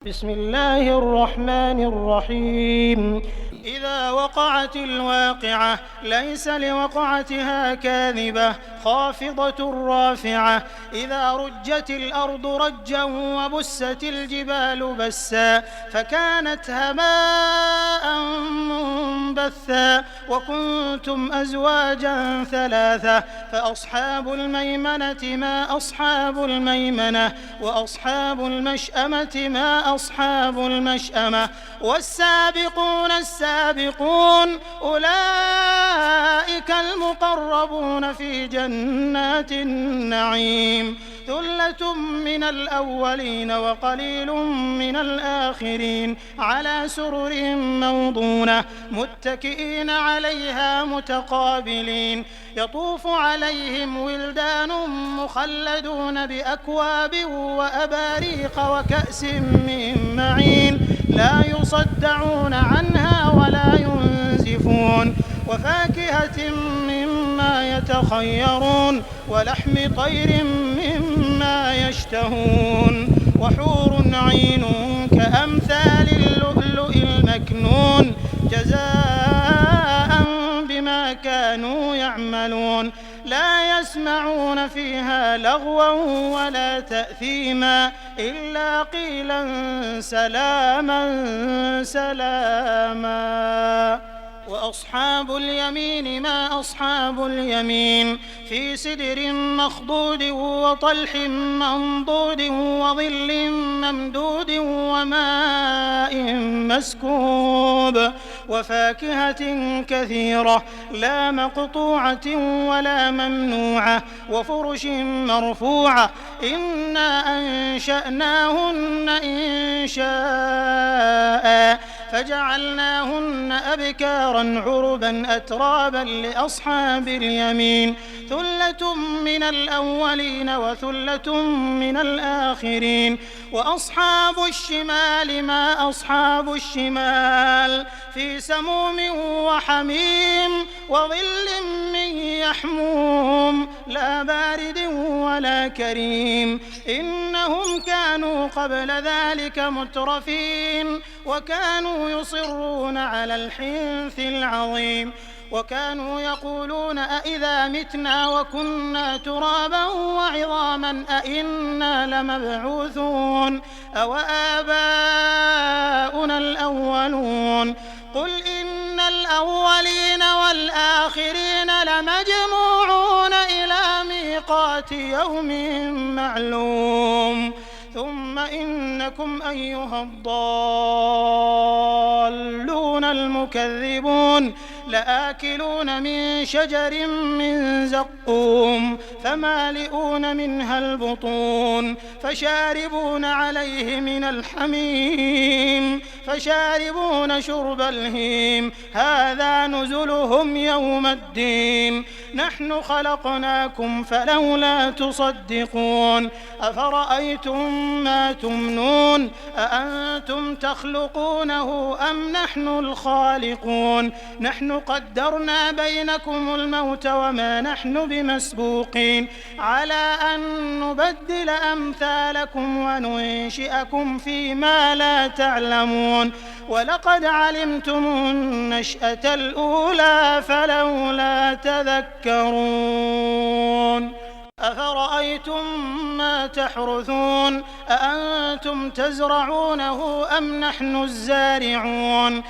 بسم الله الرحمن الرحيم. إذا وقعت الواقعة ليس لوقعتها كاذبة خافضة رافعة. إذا رجت الأرض رجا وبست الجبال بسا فكانت هباء منبثا وكنتم أزواجا ثلاثة فأصحاب الميمنة ما أصحاب الميمنة وأصحاب المشأمة ما أصحاب المشأمة والسابقون السابقون أولئك المقربون في جنات النعيم. ثلة من الأولين وقليل من الآخرين على سرر موضونة متكئين عليها متقابلين. يطوف عليهم ولدان مخلدون بأكواب وأباريق وكأس من معين لا يصدعون عنها ولا ينزفون وفاكهة مما يتخيرون ولحم طير مما يشتهون وحور عين كأمثال اللؤلؤ المكنون جزاء بما كانوا يعملون. لا يسمعون فيها لغوا ولا تأثيما إلا قيلا سلاما سلاما. وأصحاب اليمين ما أصحاب اليمين في سدر مخضود وطلح منضود وظل ممدود وماء مسكوب وفاكهة كثيرة لا مقطوعة ولا ممنوعة وفرش مرفوعة. إنا أنشأناهن إنشاء فجعلناهن أبكارا عربا أترابا لأصحاب اليمين. ثلة من الأولين وثلة من الآخرين. وأصحاب الشمال ما أصحاب الشمال في سموم وحميم وظل من يحموم لا بارد ولا كريم. إنهم كانوا قبل ذلك مترفين وكانوا يصرون على الحنث العظيم وكانوا يقولون أئذا متنا وكنا ترابا وعظاما أئنا لمبعوثون أو آباؤنا الأولون. قل إن الأولين والآخرين لمجموعون إلى ميقات يوم معلوم. ثم إنكم أيها الضالون المكذبون لآكلون من شجر من زقوم فمالئون منها البطون فشاربون عليه من الحميم فشاربون شرب الهيم هذا نزلهم يوم الدين. نحن خلقناكم فلولا تصدقون. أفرأيتم ما تمنون أأنتم تخلقونه أم نحن الخالقون. نحن قدرنا بينكم الموت وما نحن بمسبوقين على أن نبدل أمثالكم وننشئكم فيما لا تعلمون. ولقد علمتم النشأة الأولى فلولا تذكرون. أفرأيتم ما تحرثون أأنتم تزرعونه أم نحن الزارعون.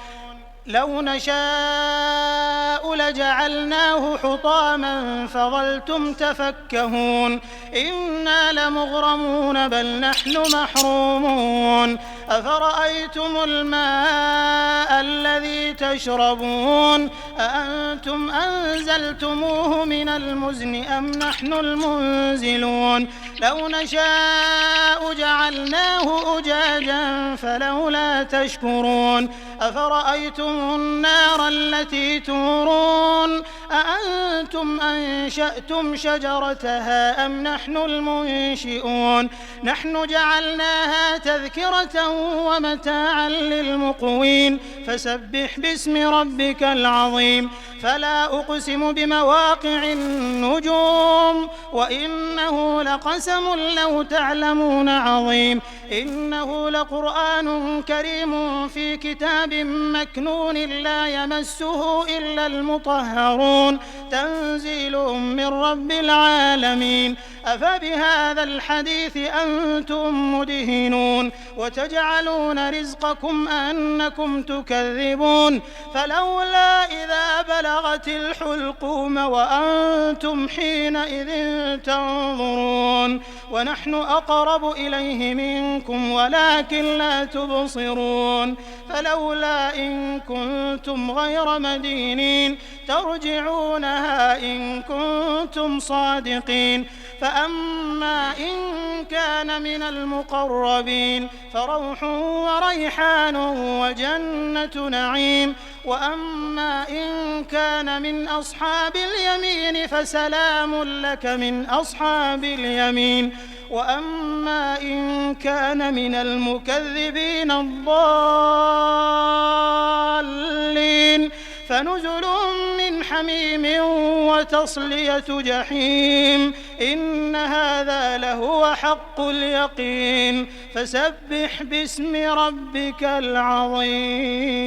لو نشاء لجعلناه حطاما فظلتم تفكهون. إنا لمغرمون بل نحن محرومون. أفرأيتم الماء الذي تشربون أأنتم أنزلتموه من المزن أم نحن المنزلون. لو نشاء جعلناه أجاجا فلولا تشكرون. أفرأيتم النار التي تورون أأنتم أنشأتم شجرتها أم نحن المنشئون. نحن جعلناها تذكرة ومتاعا للمقوين فسبح باسم ربك العظيم. عظيم فلا أقسم بمواقع النجوم وإنه لقسم لو تعلمون عظيم إنه لقرآن كريم في كتاب مكنون لا يمسه إلا المطهرون تنزيل من رب العالمين أفبهذا الحديث أنتم مدهنون وتجعلون رزقكم أنكم تكذبون فلولا إذا بلغت الحلقوم وأنتم حينئذ تنظرون ونحن أقرب إليه منكم ولكن لا تبصرون فلولا إن كنتم غير مدينين ترجعونها إن كنتم صادقين فأما إن كان من المقربين فروح وريحان وجنة نعيم وأما إن كان من أصحاب اليمين فسلام لك من أصحاب اليمين وأما إن كان من المكذبين الضالين فنزل من حميم وتصلية جحيم إن هذا لهو حق اليقين فسبح باسم ربك العظيم